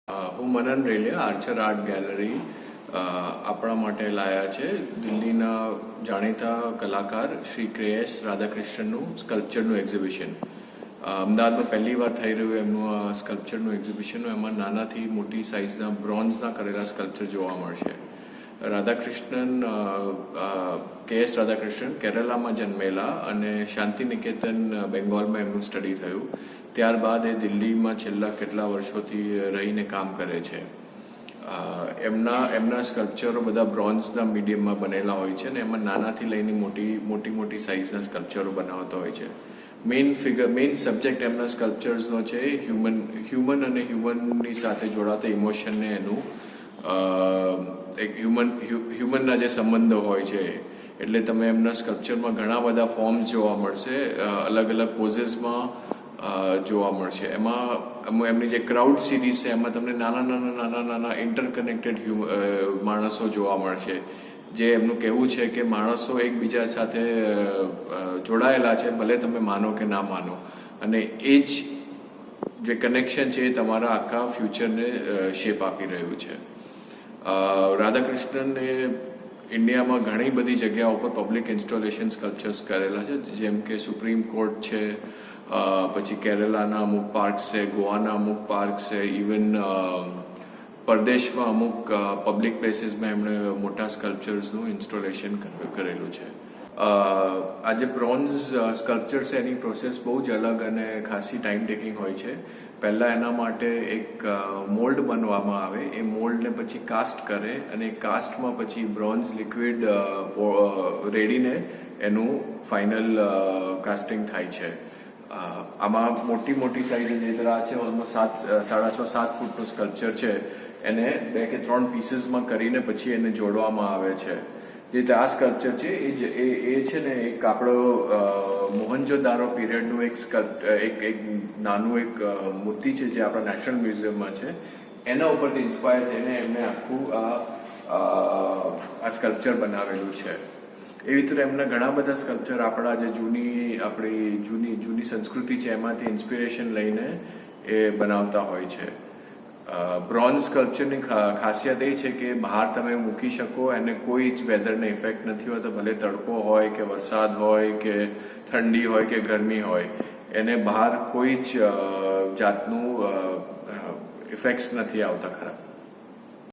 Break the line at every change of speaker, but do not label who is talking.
હું મનન રેલિયા Archer art gallery આપણા માટે લાયા છે દિલ્હીના જાણીતા કલાકાર શ્રી કેએસ રાધાકૃષ્ણનું સ્કલ્પચરનું એક્ઝિબિશન અમદાવાદમાં પહેલી વાર થઈ રહ્યું એમનું આ સ્કલ્પચરનું એક્ઝિબિશન એમાં નાનાથી મોટી સાઇઝના બ્રોન્ઝના કરેલા સ્કલ્પચર જોવા મળશે. રાધાકૃષ્ણન કેએસ રાધાકૃષ્ણન કેરલામાં જન્મેલા અને શાંતિનિકેતન બેંગોલમાં એમનું સ્ટડી થયું. ત્યારબાદ એ દિલ્હીમાં છેલ્લા કેટલા વર્ષોથી રહીને કામ કરે છે. એમના સ્કલ્પચરો બધા બ્રોન્ઝના મીડિયમમાં બનેલા હોય છે અને એમાં નાનાથી લઈને મોટી સાઇઝના સ્કલ્પચરો બનાવતા હોય છે. મેઇન સબ્જેક્ટ એમના સ્કલ્પચર્સનો છે હ્યુમન અને હ્યુમનની સાથે જોડાતા ઇમોશનને એનું એક હ્યુમનના જે સંબંધો હોય છે એટલે તમે એમના સ્કલ્પચરમાં ઘણા બધા ફોર્મ્સ જોવા મળશે, અલગ અલગ પોઝિસમાં જોવા મળશે. એમાં એમની જે ક્રાઉડ સિરીઝ છે એમાં તમને નાના ઇન્ટરકનેક્ટેડ માણસો જોવા મળશે, જે એમનું કહેવું છે કે માણસો એકબીજા સાથે જોડાયેલા છે, ભલે તમે માનો કે ના માનો, અને એ જ જે કનેક્શન છે એ તમારા આખા ફ્યુચરને શેપ આપી રહ્યું છે. રાધાકૃષ્ણન એ ઇન્ડિયામાં ઘણી બધી જગ્યાઓ પર પબ્લિક ઇન્સ્ટોલેશન સ્કલ્પચર્સ કરેલા છે, જેમ કે સુપ્રીમ કોર્ટ છે, પછી કેરલાના અમુક પાર્ક્સ છે, ગોવાના અમુક પાર્ક્સ છે, ઇવન પરદેશમાં અમુક પબ્લિક પ્લેસીસમાં એમણે મોટા સ્કલ્પચર્સનું ઇન્સ્ટોલેશન કરેલું છે. આ જે બ્રોન્ઝ સ્કલ્પચર છે એની પ્રોસેસ બહુ જ અલગ અને ખાસી ટાઈમ ટેકિંગ હોય છે. પહેલાં એના માટે એક મોલ્ડ બનવામાં આવે, એ મોલ્ડને પછી કાસ્ટ કરે અને એ કાસ્ટમાં પછી બ્રોન્ઝ લિક્વિડ રેડીને એનું ફાઇનલ કાસ્ટિંગ થાય છે. આમાં મોટી સાઇઝ જે તરહ છે, ઓલમોસ્ટ 6.5-7 ફૂટનું સ્કલ્પચર છે, એને 2 કે 3 પીસીસમાં કરીને પછી એને જોડવામાં આવે છે. જે આ સ્કલ્પચર છે એ છે ને એક આપણો મોહનજોદારો પીરિયડનું એક નાનું એક મૂર્તિ છે જે આપણા નેશનલ મ્યુઝિયમમાં છે, એના ઉપરથી ઇન્સ્પાયર થઈને એમને આખું આ સ્કલ્પચર બનાવેલું છે. એવી રીતે એમના ઘણા બધા સ્કલ્પચર આપણા જે જૂની સંસ્કૃતિ છે એમાંથી ઇન્સ્પિરેશન લઈને એ બનાવતા હોય છે. બ્રોન્ઝ સ્કલ્પચરની ખાસિયત એ છે કે બહાર તમે મૂકી શકો, એને કોઈ જ વેધરને ઇફેક્ટ નથી હોતો, ભલે તડકો હોય કે વરસાદ હોય કે ઠંડી હોય કે ગરમી હોય, એને બહાર કોઈ જ જાતનું ઇફેક્ટ્સ નથી આવતા ખરા.